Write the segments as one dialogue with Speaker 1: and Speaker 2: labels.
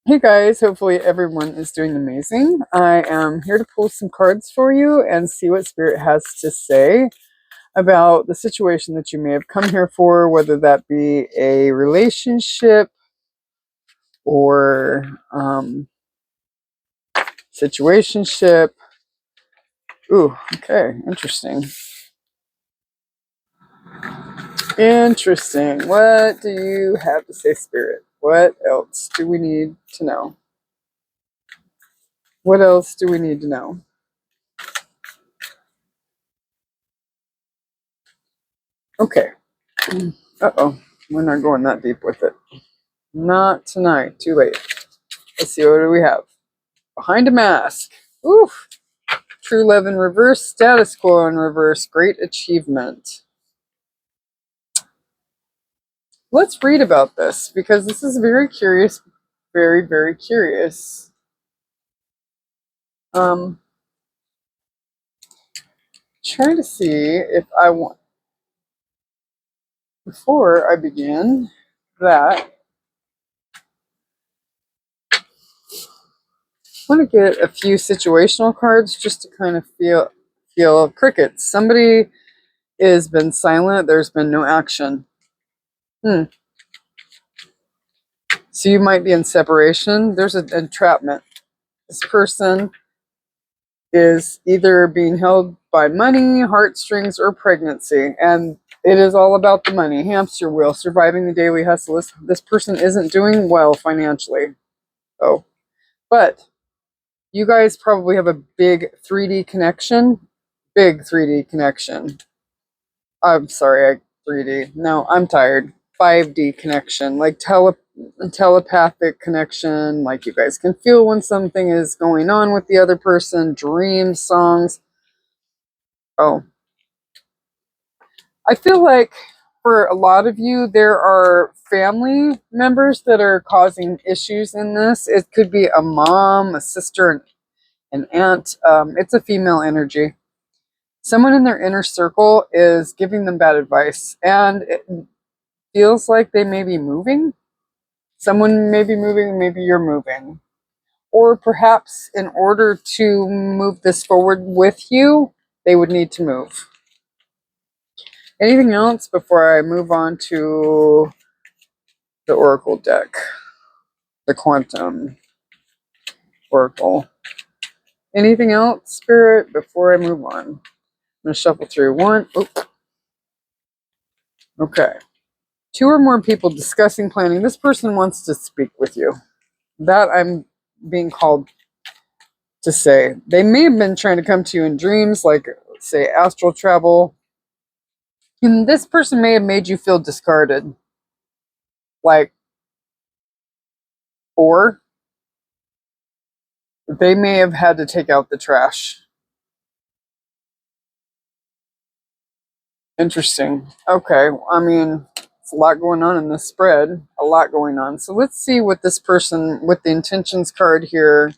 Speaker 1: Hey guys, hopefully everyone is doing amazing. I am here to pull some cards for you and see what Spirit has to say about the situation that you may have come here for, whether that be a relationship or situationship. Ooh, okay, interesting. Interesting. What do you have to say, Spirit? What else do we need to know? What else do we need to know? Okay. Uh-oh. We're not going that deep with it. Not tonight. Too late. Let's see. What do we have? Behind a mask. Oof. True love in reverse. Status quo in reverse. Great achievement. Let's read about this because this is very curious. Very, very curious. Trying to see if I want, before I begin, that I want to get a few situational cards just to kind of feel crickets. Somebody has been silent. There's been no action. So you might be in separation. There's an entrapment. This person is either being held by money, heartstrings, or pregnancy. And it is all about the money. Hamster wheel, surviving the daily hustle. This person isn't doing well financially. Oh, but you guys probably have a big 3D connection. Big 3D connection. I'm sorry, 3D. No, I'm tired. 5D connection, like telepathic connection, like you guys can feel when something is going on with the other person, dreams, songs. Oh, I feel like for a lot of you, there are family members that are causing issues in this. It could be a mom, a sister, an aunt. It's a female energy. Someone in their inner circle is giving them bad advice, and it feels like they may be moving. Someone may be moving, maybe you're moving. Or perhaps in order to move this forward with you, they would need to move. Anything else before I move on to the Oracle deck? The Quantum Oracle. Anything else, Spirit, before I move on? I'm going to shuffle through one. Oop. Okay. 2 or more people discussing planning. This person wants to speak with you. That I'm being called to say. They may have been trying to come to you in dreams, like, say, astral travel. And this person may have made you feel discarded. Like, or they may have had to take out the trash. Interesting. Okay. I mean, it's a lot going on in this spread. A lot going on. So let's see what this person with the intentions card here.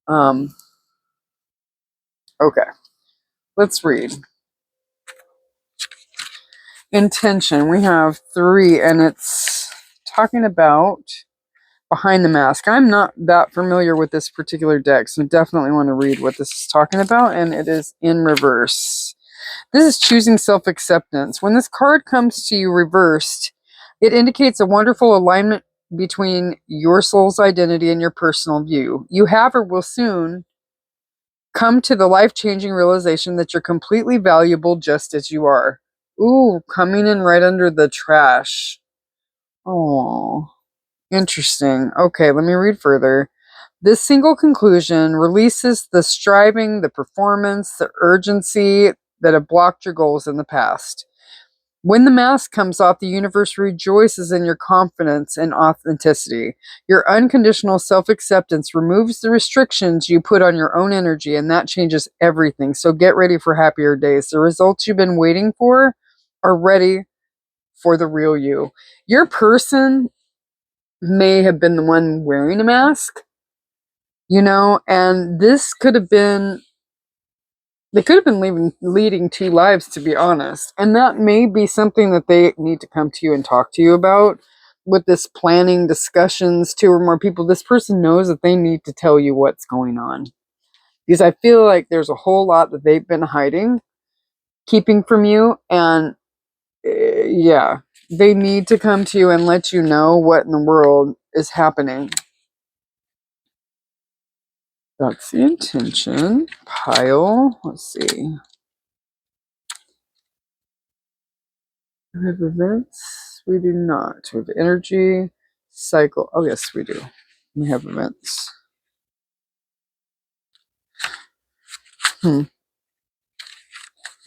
Speaker 1: Okay. Let's read. Intention. We have 3, and it's talking about behind the mask. I'm not that familiar with this particular deck, so definitely want to read what this is talking about, and it is in reverse. This is choosing self-acceptance. When this card comes to you reversed, it indicates a wonderful alignment between your soul's identity and your personal view. You have or will soon come to the life-changing realization that you're completely valuable just as you are. Ooh, coming in right under the trash. Oh, interesting. Okay, let me read further. This single conclusion releases the striving, the performance, the urgency that have blocked your goals in the past. When the mask comes off, the universe rejoices in your confidence and authenticity. Your unconditional self-acceptance removes the restrictions you put on your own energy, and that changes everything. So get ready for happier days. The results you've been waiting for are ready for the real you. Your person may have been the one wearing a mask, and this could have been, they could have been leading 2 lives, to be honest. And that may be something that they need to come to you and talk to you about. with this planning discussions, 2 or more people, this person knows that they need to tell you what's going on. Because I feel like there's a whole lot that they've been hiding, keeping from you, and yeah, they need to come to you and let you know what in the world is happening. That's the intention. Pile. Let's see. We have events. We do not. We have energy. Cycle. Oh, yes, we do. We have events.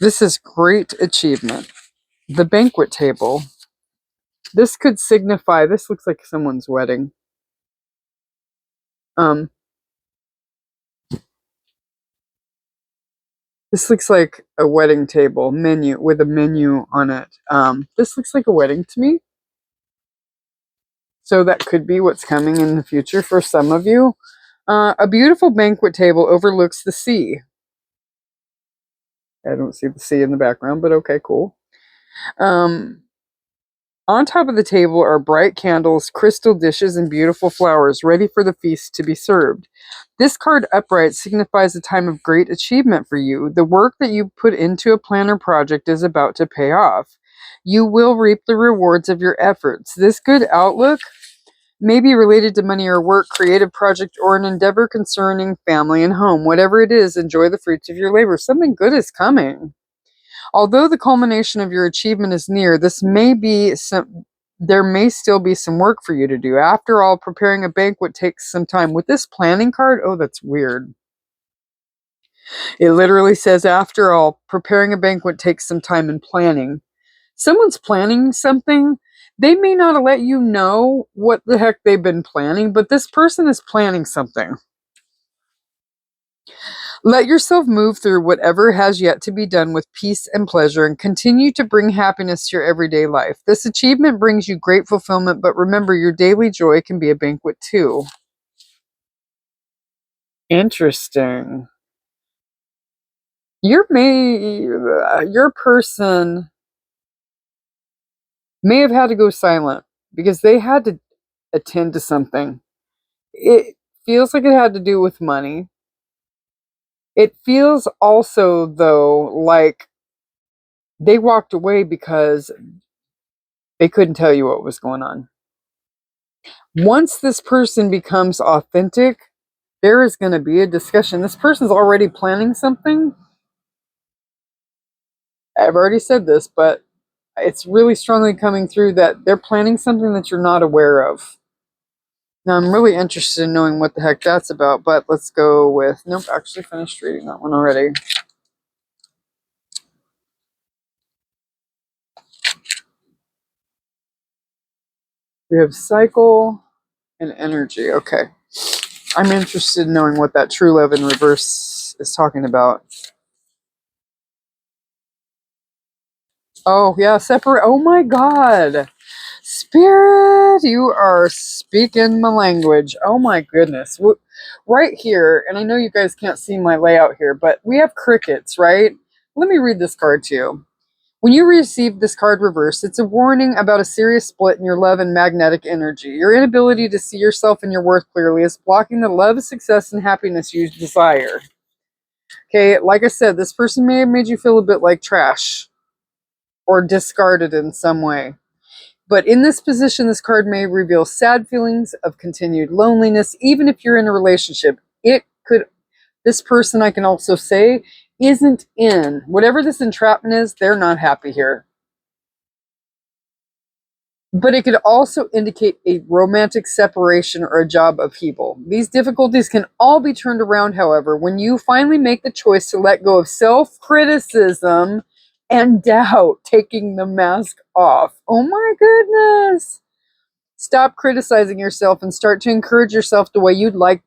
Speaker 1: This is great achievement. The banquet table. This could signify, this looks like someone's wedding. This looks like a wedding table menu with a menu on it. This looks like a wedding to me. So that could be what's coming in the future for some of you. A beautiful banquet table overlooks the sea. I don't see the sea in the background, but okay, cool. On top of the table are bright candles, crystal dishes, and beautiful flowers ready for the feast to be served. This card upright signifies a time of great achievement for you. The work that you put into a plan or project is about to pay off. You will reap the rewards of your efforts. This good outlook may be related to money or work, creative project, or an endeavor concerning family and home. Whatever it is, enjoy the fruits of your labor. Something good is coming. Although the culmination of your achievement is near, there may still be some work for you to do. After all, preparing a banquet takes some time. With this planning card, oh, that's weird. It literally says, after all, preparing a banquet takes some time in planning. Someone's planning something. They may not let you know what the heck they've been planning, but this person is planning something. Let yourself move through whatever has yet to be done with peace and pleasure and continue to bring happiness to your everyday life. This achievement brings you great fulfillment, but remember, your daily joy can be a banquet too. Interesting. Your person may have had to go silent because they had to attend to something. It feels like it had to do with money. It feels also, though, like they walked away because they couldn't tell you what was going on. Once this person becomes authentic, there is going to be a discussion. This person's already planning something. I've already said this, but it's really strongly coming through that they're planning something that you're not aware of. Now, I'm really interested in knowing what the heck that's about, but let's go with, nope, actually finished reading that one already. We have cycle and energy. Okay. I'm interested in knowing what that true love in reverse is talking about. Oh, yeah, separate. Oh my God. Spirit, you are speaking my language. Oh my goodness. Right here, and I know you guys can't see my layout here, but we have crickets, right? Let me read this card to you. When you receive this card reversed, it's a warning about a serious split in your love and magnetic energy. Your inability to see yourself and your worth clearly is blocking the love, success, and happiness you desire. Okay, like I said, this person may have made you feel a bit like trash or discarded in some way. But in this position, this card may reveal sad feelings of continued loneliness, even if you're in a relationship. This person, I can also say, isn't in. Whatever this entrapment is, they're not happy here. But it could also indicate a romantic separation or a job upheaval. These difficulties can all be turned around, however, when you finally make the choice to let go of self-criticism and doubt, taking the mask off. Oh my goodness. Stop criticizing yourself and start to encourage yourself the way you'd like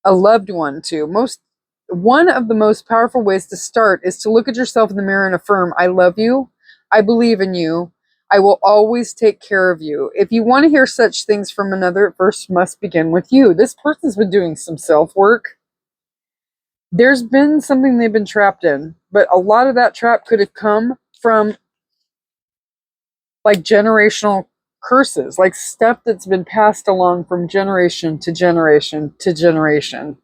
Speaker 1: a loved one to. One of the most powerful ways to start is to look at yourself in the mirror and affirm, I love you. I believe in you. I will always take care of you. If you want to hear such things from another, it first must begin with you. This person's been doing some self-work. There's been something they've been trapped in, but a lot of that trap could have come from like generational curses, like stuff that's been passed along from generation to generation to generation,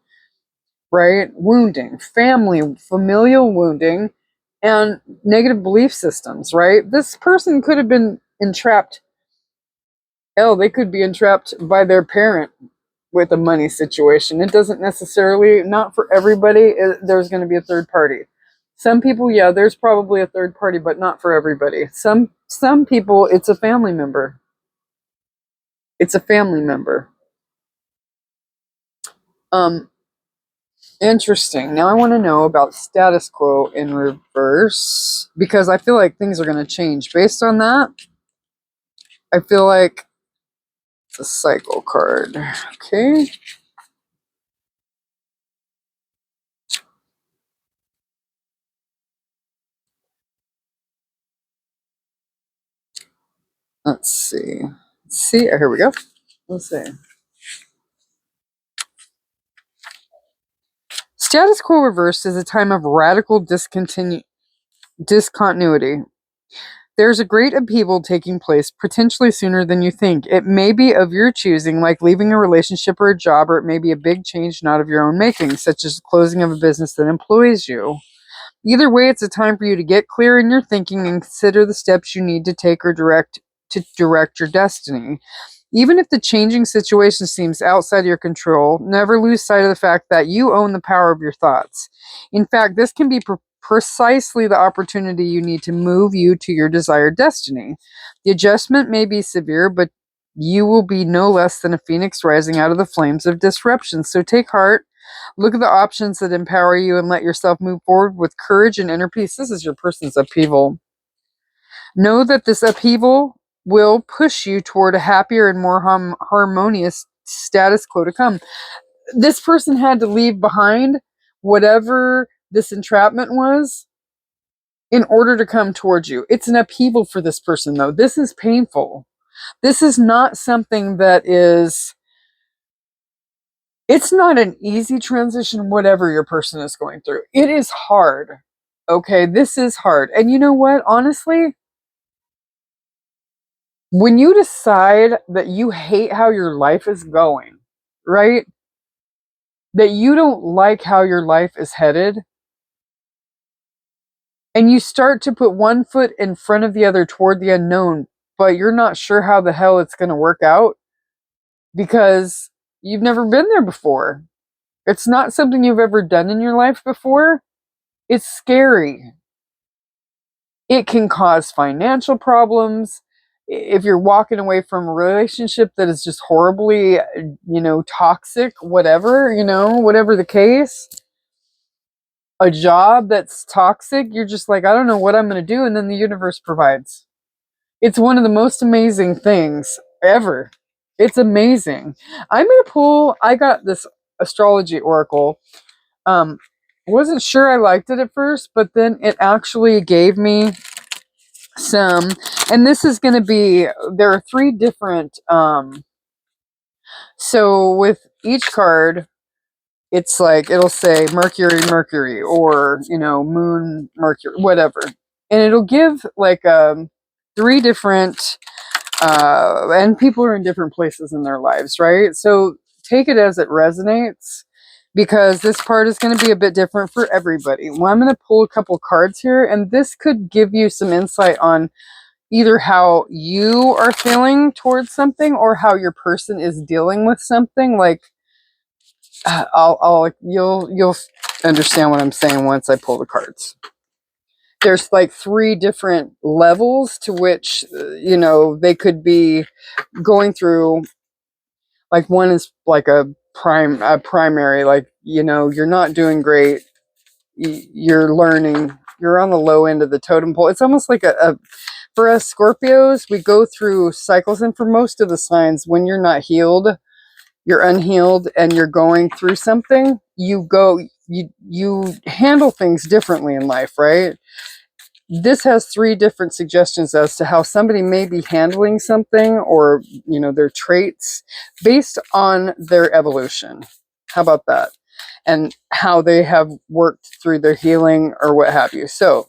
Speaker 1: right? Wounding, familial wounding, and negative belief systems, right? This person could have been entrapped. Hell, they could be entrapped by their parent with a money situation. It doesn't necessarily, not for everybody, there's going to be a third party. Some people, yeah, there's probably a third party, but not for everybody. Some people, it's a family member. It's a family member. Um, Interesting. Now I want to know about status quo in reverse because I feel like things are going to change based on that. I feel like it's a cycle card. Okay. Let's see. Here we go. Let's see. Status quo reversed is a time of radical discontinuity. There's a great upheaval taking place potentially sooner than you think. It may be of your choosing, like leaving a relationship or a job, or it may be a big change not of your own making, such as the closing of a business that employs you. Either way, it's a time for you to get clear in your thinking and consider the steps you need to take or direct your destiny. Even if the changing situation seems outside your control, never lose sight of the fact that you own the power of your thoughts. In fact, this can be precisely the opportunity you need to move you to your desired destiny. The adjustment may be severe, but you will be no less than a phoenix rising out of the flames of disruption. So take heart, look at the options that empower you, and let yourself move forward with courage and inner peace. This is your person's upheaval. Know that this upheaval will push you toward a happier and more harmonious status quo to come. This person had to leave behind whatever this entrapment was in order to come towards you. It's an upheaval for this person, though. This is painful. This is not something that is, it's not an easy transition, whatever your person is going through. It is hard. Okay, this is hard. And you know what? Honestly, when you decide that you hate how your life is going, right? That you don't like how your life is headed, and you start to put one foot in front of the other toward the unknown, but you're not sure how the hell it's going to work out because you've never been there before. It's not something you've ever done in your life before. It's scary. It can cause financial problems. If you're walking away from a relationship that is just horribly, toxic, whatever the case, a job that's toxic, you're just like, I don't know what I'm going to do. And then the universe provides. It's one of the most amazing things ever. It's amazing. I got this astrology oracle. Wasn't sure I liked it at first, but then it actually gave me some, and this is going to be, there are three different, so with each card, it's like, it'll say Mercury, or, Moon, Mercury, whatever. And it'll give like, three different, and people are in different places in their lives, right? So take it as it resonates, because this part is going to be a bit different for everybody. Well, I'm going to pull a couple cards here, and this could give you some insight on either how you are feeling towards something or how your person is dealing with something. Like, you'll understand what I'm saying once I pull the cards. There's like three different levels to which, they could be going through. Like, one is like a primary, like, you're not doing great. You're learning. You're on the low end of the totem pole. It's almost like for us Scorpios, we go through cycles, and for most of the signs, when you're not healed, you're unhealed, and you're going through something, you handle things differently in life, right? This has three different suggestions as to how somebody may be handling something, or, their traits based on their evolution. How about that? And how they have worked through their healing or what have you. So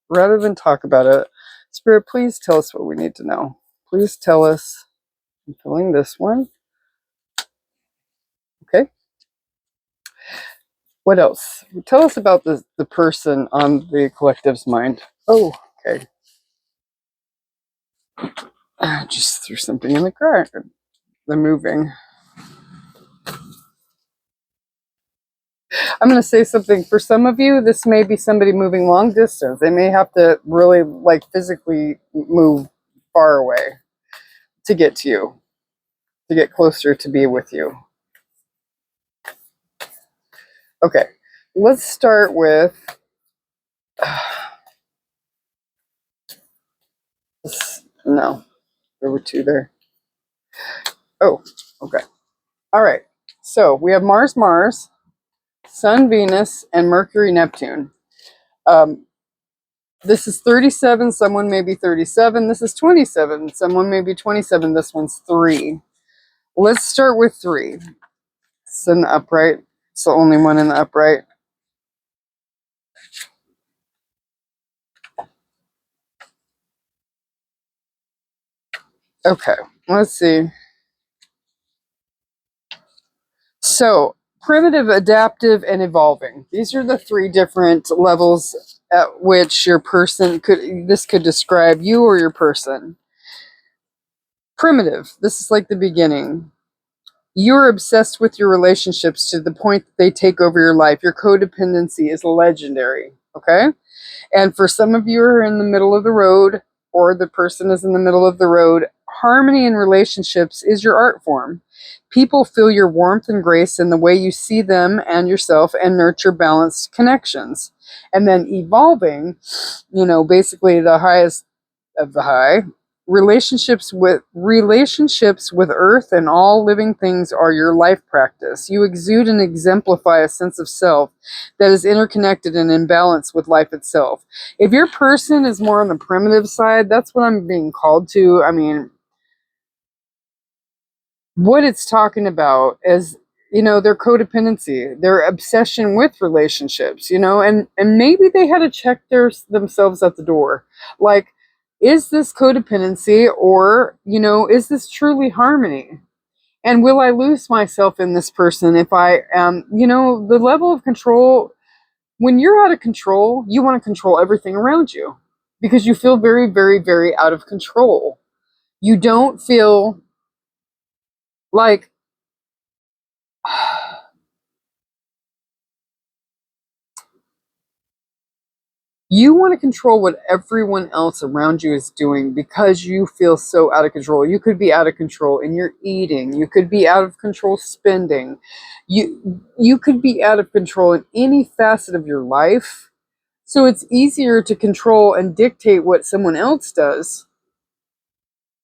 Speaker 1: rather than talk about it, Spirit, please tell us what we need to know. please tell us. I'm filling this one. Okay. What else? Tell us about the person on the collective's mind. Oh, okay. Just threw something in the car. They're moving. I'm going to say something. For some of you, this may be somebody moving long distance. They may have to really like physically move far away to get to you, to get closer to be with you. Okay, let's start with no, there were two there. Oh, okay. All right. So we have Mars, Sun, Venus, and Mercury-Neptune. This is 37. Someone may be 37. This is 27. Someone may be 27. This one's 3. Let's start with 3. It's in the upright. It's the only one in the upright. Okay, let's see. So, primitive, adaptive, and evolving. These are the 3 different levels at which your person this could describe you or your person. Primitive, this is like the beginning. You're obsessed with your relationships to the point that they take over your life. Your codependency is legendary, okay? And for some of you who are in the middle of the road, or the person is in the middle of the road, harmony in relationships is your art form. People feel your warmth and grace in the way you see them and yourself and nurture balanced connections. And then evolving, basically the highest of the high. Relationships with earth and all living things are your life practice. You exude and exemplify a sense of self that is interconnected and in balance with life itself. If your person is more on the primitive side, that's what I'm being called to. I mean, what it's talking about is, their codependency, their obsession with relationships, and maybe they had to check themselves at the door. Like, is this codependency, or, is this truly harmony? And will I lose myself in this person if I am, the level of control, when you're out of control, you want to control everything around you because you feel very, very, very out of control. You don't feel like, you want to control what everyone else around you is doing because you feel so out of control. You could be out of control in your eating. You could be out of control spending. You could be out of control in any facet of your life. So it's easier to control and dictate what someone else does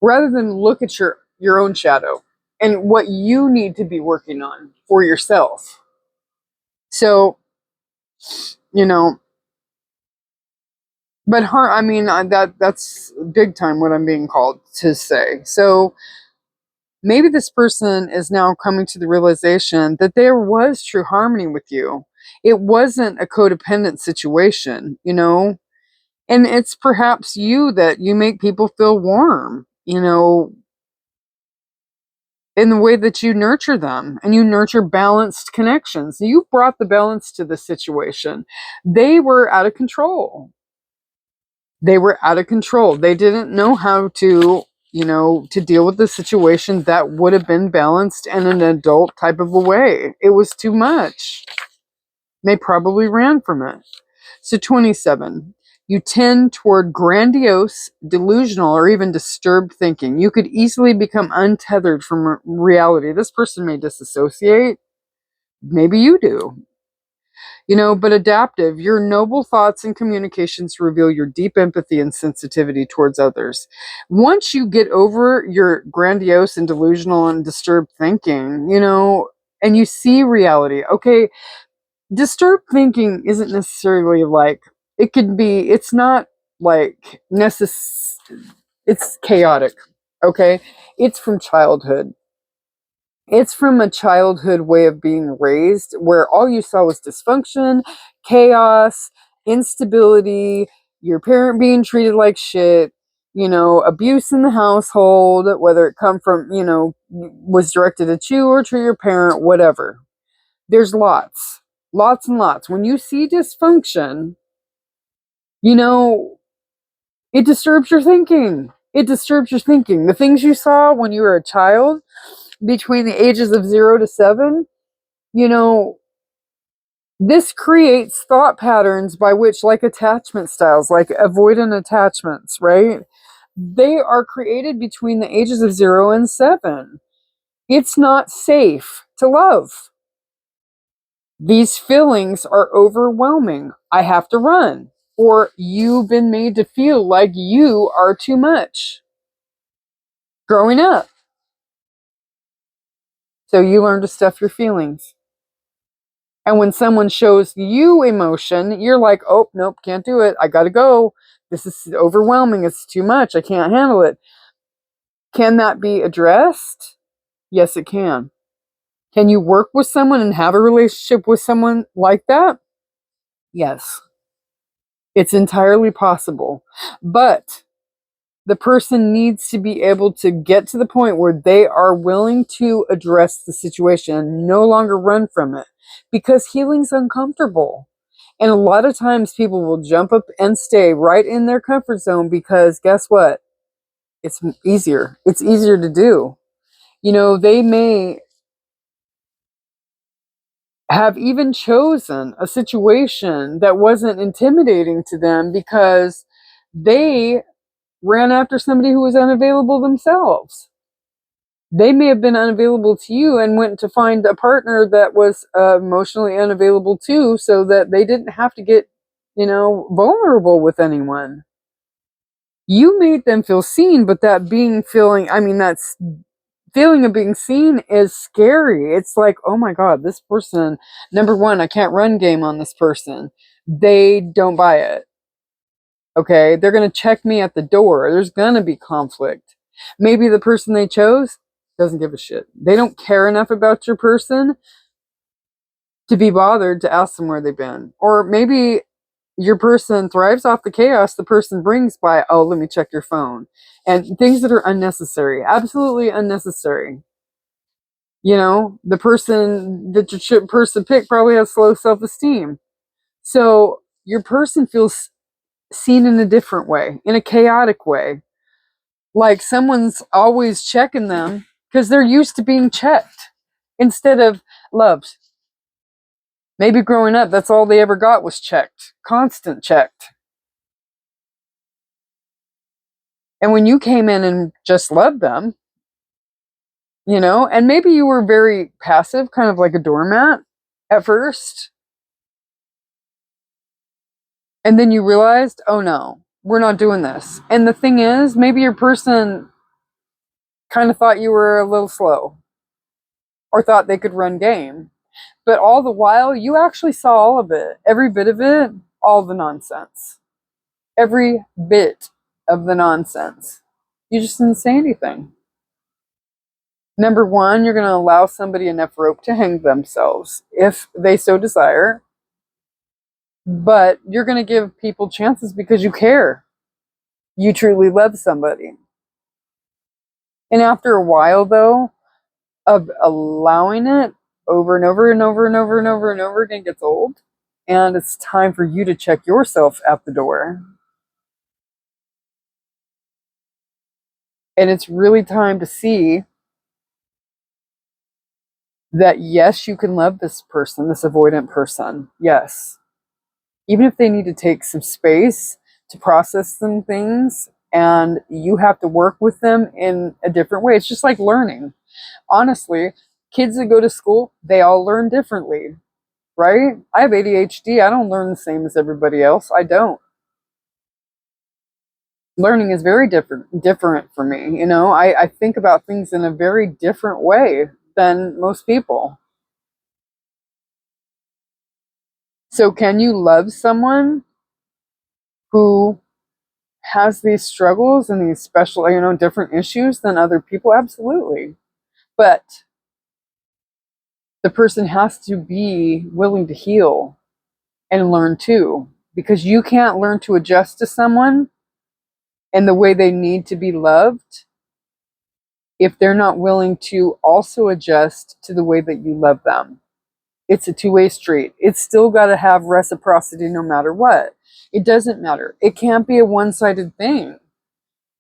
Speaker 1: rather than look at your own shadow and what you need to be working on for yourself. So, but that's big time what I'm being called to say. So maybe this person is now coming to the realization that there was true harmony with you. It wasn't a codependent situation, and it's perhaps that you make people feel warm, in the way that you nurture them and you nurture balanced connections. You brought the balance to the situation. They were out of control. They were out of control. They didn't know how to, to deal with the situation that would have been balanced in an adult type of a way. It was too much. They probably ran from it. So 27, you tend toward grandiose, delusional, or even disturbed thinking. You could easily become untethered from reality. This person may disassociate. Maybe you do. But adaptive, your noble thoughts and communications reveal your deep empathy and sensitivity towards others. Once you get over your grandiose and delusional and disturbed thinking, and you see reality, okay, disturbed thinking isn't necessarily like, it's not like it's chaotic, okay? It's from childhood. It's from a childhood way of being raised where all you saw was dysfunction, chaos, instability, your parent being treated like shit, abuse in the household, whether it come from, was directed at you or to your parent, whatever. There's lots and lots. When you see dysfunction, it disturbs your thinking. It disturbs your thinking. The things you saw when you were a child between the ages of 0 to 7, you know, this creates thought patterns by which, like attachment styles, like avoidant attachments, right? They are created between the ages of 0 and 7. It's not safe to love. These feelings are overwhelming. I have to run. Or you've been made to feel like you are too much growing up. So you learn to stuff your feelings. And when someone shows you emotion, you're like, oh, nope, can't do it. I got to go. This is overwhelming. It's too much. I can't handle it. Can that be addressed? Yes, it can. Can you work with someone and have a relationship with someone like that? Yes. It's entirely possible. But the person needs to be able to get to the point where they are willing to address the situation and no longer run from it, because healing's uncomfortable. And a lot of times people will jump up and stay right in their comfort zone because guess what? It's easier. It's easier to do. They may have even chosen a situation that wasn't intimidating to them because they ran after somebody who was unavailable themselves. They may have been unavailable to you and went to find a partner that was emotionally unavailable too, so that they didn't have to get, vulnerable with anyone. You made them feel seen, but that that's feeling of being seen is scary. It's like, oh my God, this person, number one, I can't run game on this person. They don't buy it. Okay, they're going to check me at the door. There's going to be conflict. Maybe the person they chose doesn't give a shit. They don't care enough about your person to be bothered to ask them where they've been. Or maybe your person thrives off the chaos the person brings by, oh, let me check your phone. And things that are unnecessary, absolutely unnecessary. The person that your person picked probably has low self-esteem. So your person feels seen in a different way, in a chaotic way. Like someone's always checking them because they're used to being checked instead of loved. Maybe growing up, that's all they ever got was checked, constant checked. And when you came in and just loved them, and maybe you were very passive, kind of like a doormat at first. And then you realized, oh no, we're not doing this. And the thing is, maybe your person kind of thought you were a little slow or thought they could run game. But all the while, you actually saw all of it, every bit of it, all the nonsense. Every bit of the nonsense. You just didn't say anything. Number one, you're going to allow somebody enough rope to hang themselves if they so desire. But you're going to give people chances because you care. You truly love somebody. And after a while, though, of allowing it over and over and over and over and over and over again gets old. And it's time for you to check yourself at the door. And it's really time to see that, yes, you can love this person, this avoidant person. Yes. Even if they need to take some space to process some things and you have to work with them in a different way. It's just like learning. Honestly, kids that go to school, they all learn differently, right? I have ADHD. I don't learn the same as everybody else. I don't. Learning is very different for me. I think about things in a very different way than most people. So can you love someone who has these struggles and these special, different issues than other people? Absolutely. But the person has to be willing to heal and learn too, because you can't learn to adjust to someone and the way they need to be loved, if they're not willing to also adjust to the way that you love them. It's a two-way street. It's still got to have reciprocity no matter what. It doesn't matter. It can't be a one-sided thing.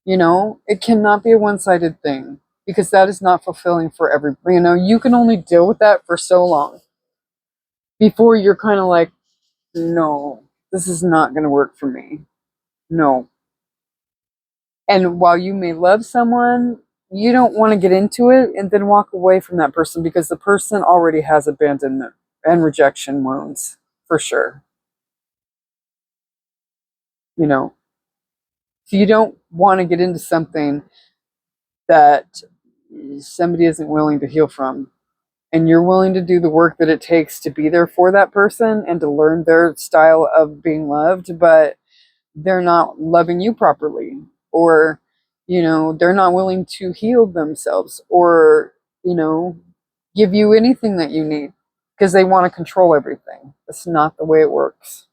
Speaker 1: You know, it cannot be a one-sided thing, because that is not fulfilling for everybody. You know, you can only deal with that for so long before you're kind of like, no, this is not going to work for me. No. And while you may love someone, you don't want to get into it and then walk away from that person, because the person already has abandonment and rejection wounds, for sure. You know, so you don't want to get into something that somebody isn't willing to heal from. And you're willing to do the work that it takes to be there for that person and to learn their style of being loved, but they're not loving you properly, or, you know, they're not willing to heal themselves, or, you know, give you anything that you need, because they want to control everything. That's not the way it works.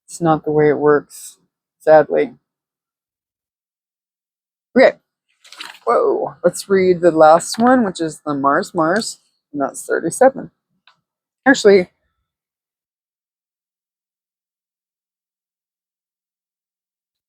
Speaker 1: It's not the way it works, sadly. Okay. Whoa. Let's read the last one, which is the Mars, and that's 37. Actually,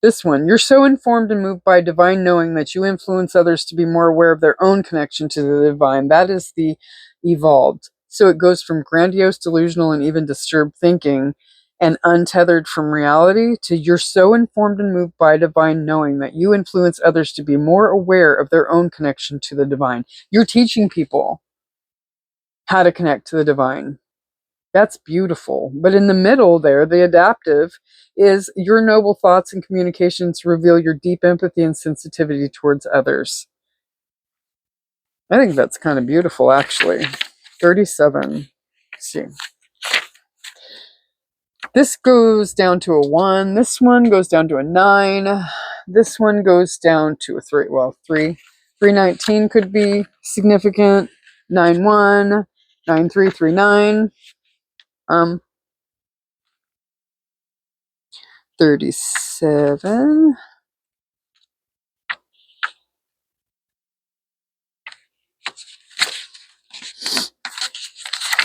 Speaker 1: this one, you're so informed and moved by divine knowing that you influence others to be more aware of their own connection to the divine. That is the evolved. So it goes from grandiose, delusional, and even disturbed thinking and untethered from reality to you're so informed and moved by divine knowing that you influence others to be more aware of their own connection to the divine. You're teaching people how to connect to the divine. That's beautiful. But in the middle there, the adaptive is your noble thoughts and communications reveal your deep empathy and sensitivity towards others. I think that's kind of beautiful, actually. 37. Let's see. This goes down to a 1. This one goes down to a 9. This one goes down to a 3. Well, 3. 319 could be significant. 9-1. 9-3, 3-9. 37.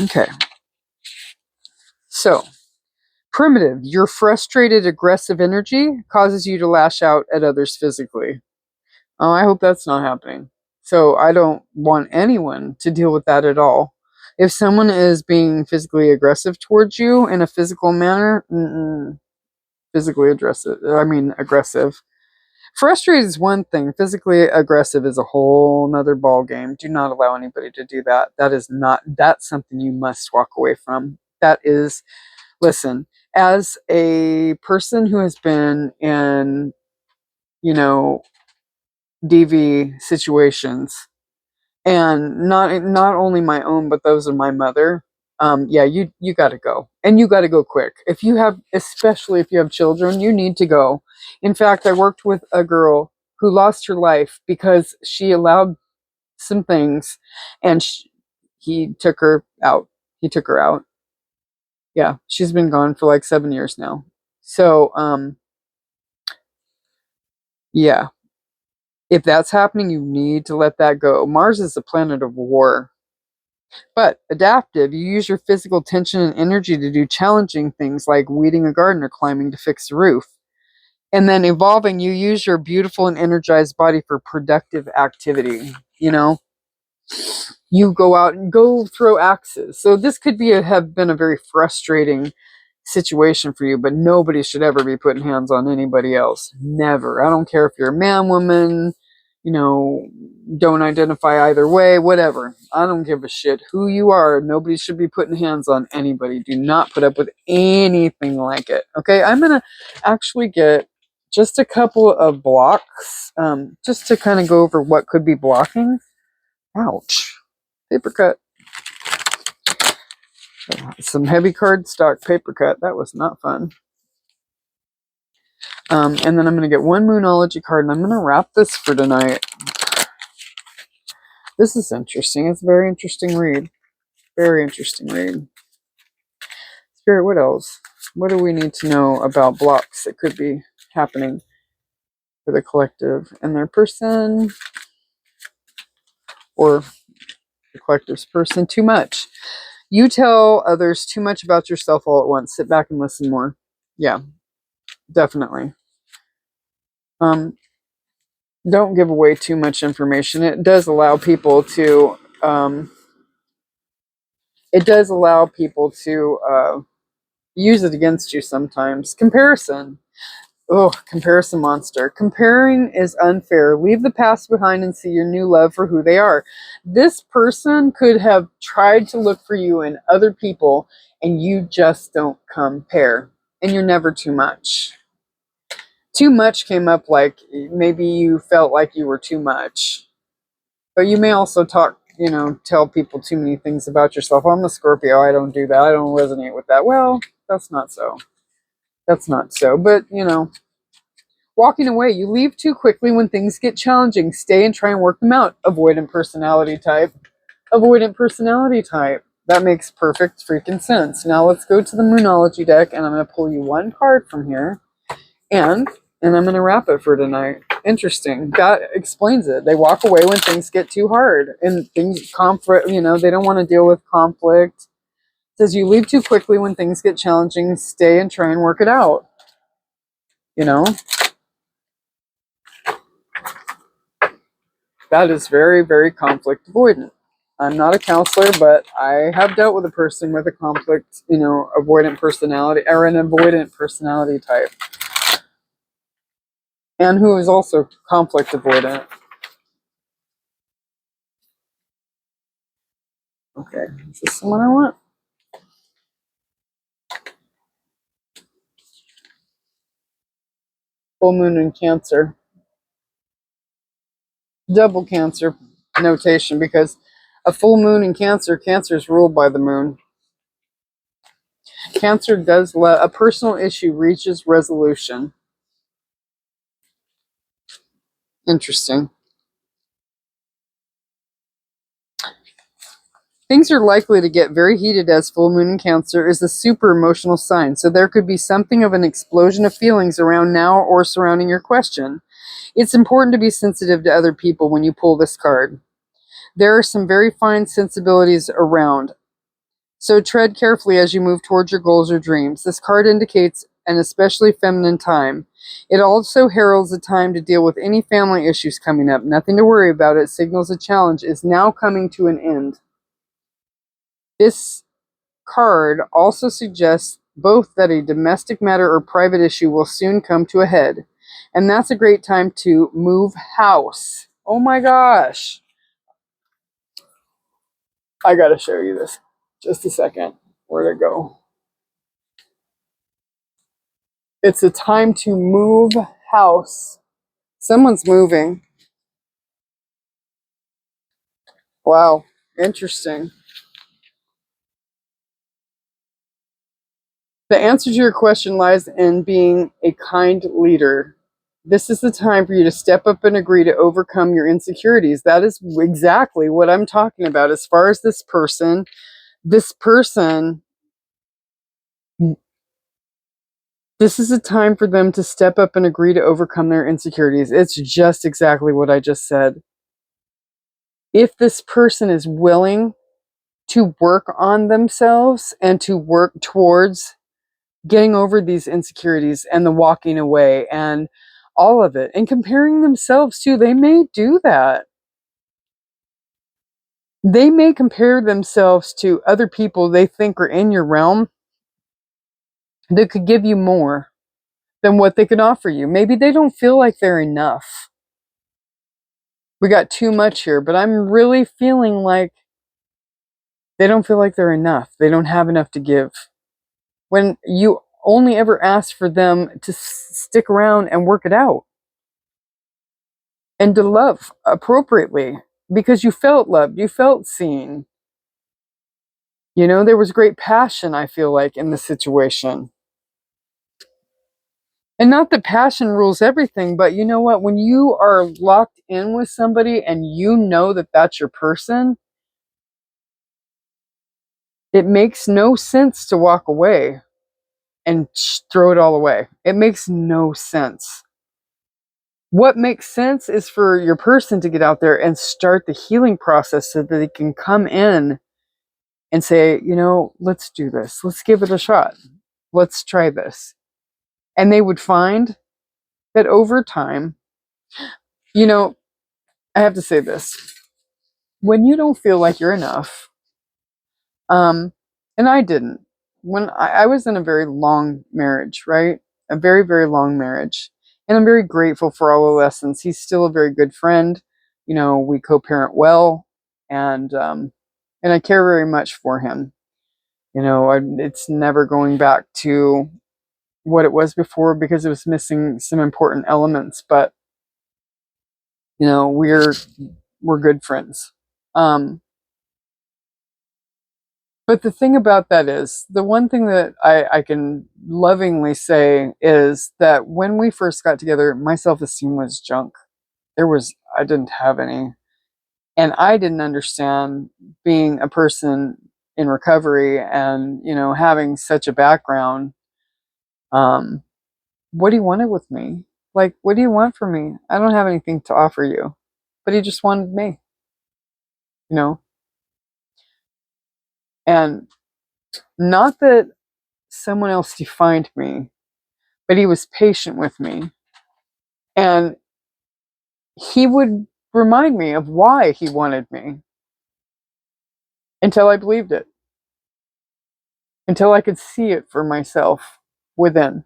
Speaker 1: Okay. So, primitive, your frustrated, aggressive energy causes you to lash out at others physically. Oh, I hope that's not happening. So, I don't want anyone to deal with that at all. If someone is being physically aggressive towards you in a physical manner, physically aggressive. Frustrated is one thing. Physically aggressive is a whole nother ball game. Do not allow anybody to do that. That's something you must walk away from. That is, listen, as a person who has been in, you know, DV situations, and not only my own, but those of my mother, yeah, you got to go, and you got to go quick. Especially if you have children, you need to go. In fact, I worked with a girl who lost her life because she allowed some things, and he took her out. He took her out. Yeah, she's been gone for like 7 years now. So, yeah, if that's happening, you need to let that go. Mars is a planet of war. But adaptive, you use your physical tension and energy to do challenging things like weeding a garden or climbing to fix a roof. And then evolving, you use your beautiful and energized body for productive activity. You know, you go out and go throw axes. So this could have been a very frustrating situation for you, but nobody should ever be putting hands on anybody else. Never. I don't care if you're a man, woman, you know, don't identify either way, whatever. I don't give a shit who you are. Nobody should be putting hands on anybody. Do not put up with anything like it. Okay, I'm going to actually get just a couple of blocks, just to kind of go over what could be blocking. Ouch. Paper cut. Some heavy cardstock paper cut. That was not fun. And then I'm going to get one Moonology card, and I'm going to wrap this for tonight. This is interesting. It's a very interesting read. Very interesting read. Spirit, what else? What do we need to know about blocks that could be happening? for the collective and their person, or the collective's person. Too much. You tell others too much about yourself all at once. Sit back and listen more. Yeah, definitely. Don't give away too much information. It does allow people to use it against you sometimes. Comparison. Oh, comparison monster. Comparing is unfair. Leave the past behind and see your new love for who they are. This person could have tried to look for you in other people, and you just don't compare. And you're never too much. Too much came up like maybe you felt like you were too much. But you may also tell people too many things about yourself. I'm a Scorpio. I don't do that. I don't resonate with that. Well, that's not so. That's not so. But, walking away. You leave too quickly when things get challenging. Stay and try and work them out. Avoidant personality type. Avoidant personality type. That makes perfect freaking sense. Now let's go to the Moonology deck, and I'm going to pull you one card from here. And I'm going to wrap it for tonight. Interesting. That explains it. They walk away when things get too hard. And conflict, they don't want to deal with conflict. It says you leave too quickly when things get challenging. Stay and try and work it out. That is very, very conflict avoidant. I'm not a counselor, but I have dealt with a person with a conflict, avoidant personality, or an avoidant personality type. And who is also conflict avoidant. Okay, is this the one I want? Full moon in Cancer. Double Cancer notation, because a full moon in Cancer is ruled by the moon. Cancer does let a personal issue reaches resolution. Interesting. Things are likely to get very heated as full moon in Cancer is a super emotional sign, so there could be something of an explosion of feelings around now or surrounding your question. It's important to be sensitive to other people when you pull this card. There are some very fine sensibilities around, so tread carefully as you move towards your goals or dreams. This card indicates an especially feminine time. It also heralds a time to deal with any family issues coming up. Nothing to worry about. It signals a challenge is now coming to an end. This card also suggests both that a domestic matter or private issue will soon come to a head. And that's a great time to move house. Oh my gosh. I gotta show you this. Just a second. Where'd it go? It's a time to move house. Someone's moving. Wow. Interesting. The answer to your question lies in being a kind leader. This is the time for you to step up and agree to overcome your insecurities. That is exactly what I'm talking about. As far as this person, this is a time for them to step up and agree to overcome their insecurities. It's just exactly what I just said. If this person is willing to work on themselves and to work towards getting over these insecurities and the walking away and all of it and comparing themselves to, they may do that. They may compare themselves to other people they think are in your realm that could give you more than what they could offer you. Maybe they don't feel like they're enough. We got too much here, but I'm really feeling like they don't feel like they're enough. They don't have enough to give. When you only ever ask for them to stick around and work it out and to love appropriately because you felt loved, you felt seen. There was great passion, I feel like, in the situation. And not that passion rules everything, but you know what? When you are locked in with somebody and you know that that's your person, it makes no sense to walk away and throw it all away. It makes no sense. What makes sense is for your person to get out there and start the healing process so that they can come in and say, let's do this. Let's give it a shot. Let's try this. And they would find that over time, I have to say this. When you don't feel like you're enough, and I didn't. When I was in a very long marriage, right? A very, very long marriage. And I'm very grateful for all the lessons. He's still a very good friend. We co-parent well, and I care very much for him. It's never going back to what it was before because it was missing some important elements. But we're good friends. But the thing about that is, the one thing that I can lovingly say is that when we first got together, my self-esteem was junk. I didn't have any. And I didn't understand, being a person in recovery and, having such a background. What he wanted with me. Like, what do you want from me? I don't have anything to offer you. But he just wanted me, you know? And not that someone else defined me, but he was patient with me. And he would remind me of why he wanted me until I believed it, until I could see it for myself within.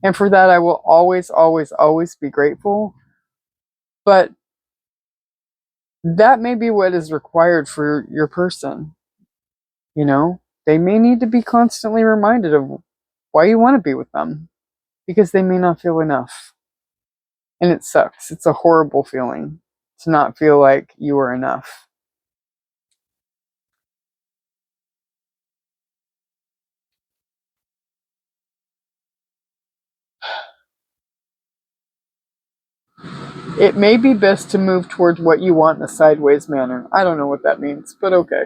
Speaker 1: And for that, I will always, always, always be grateful. But that may be what is required for your person. They may need to be constantly reminded of why you want to be with them, because they may not feel enough. And it sucks. It's a horrible feeling to not feel like you are enough. It may be best to move towards what you want in a sideways manner. I don't know what that means, but okay.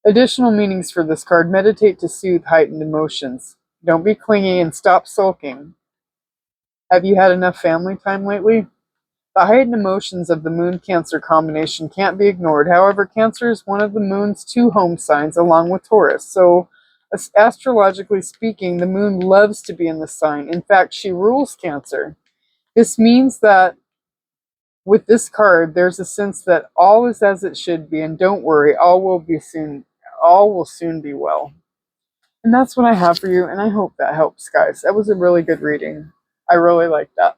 Speaker 1: Additional meanings for this card: meditate to soothe heightened emotions. Don't be clingy and stop sulking. Have you had enough family time lately? The heightened emotions of the Moon Cancer combination can't be ignored. However, Cancer is one of the Moon's two home signs along with Taurus. So, astrologically speaking, the Moon loves to be in the sign. In fact, she rules Cancer. This means that with this card, there's a sense that all is as it should be, and don't worry, all will soon be well. And that's what I have for you, and I hope that helps, guys. That was a really good reading. I really like that.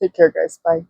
Speaker 1: Take care, guys. Bye.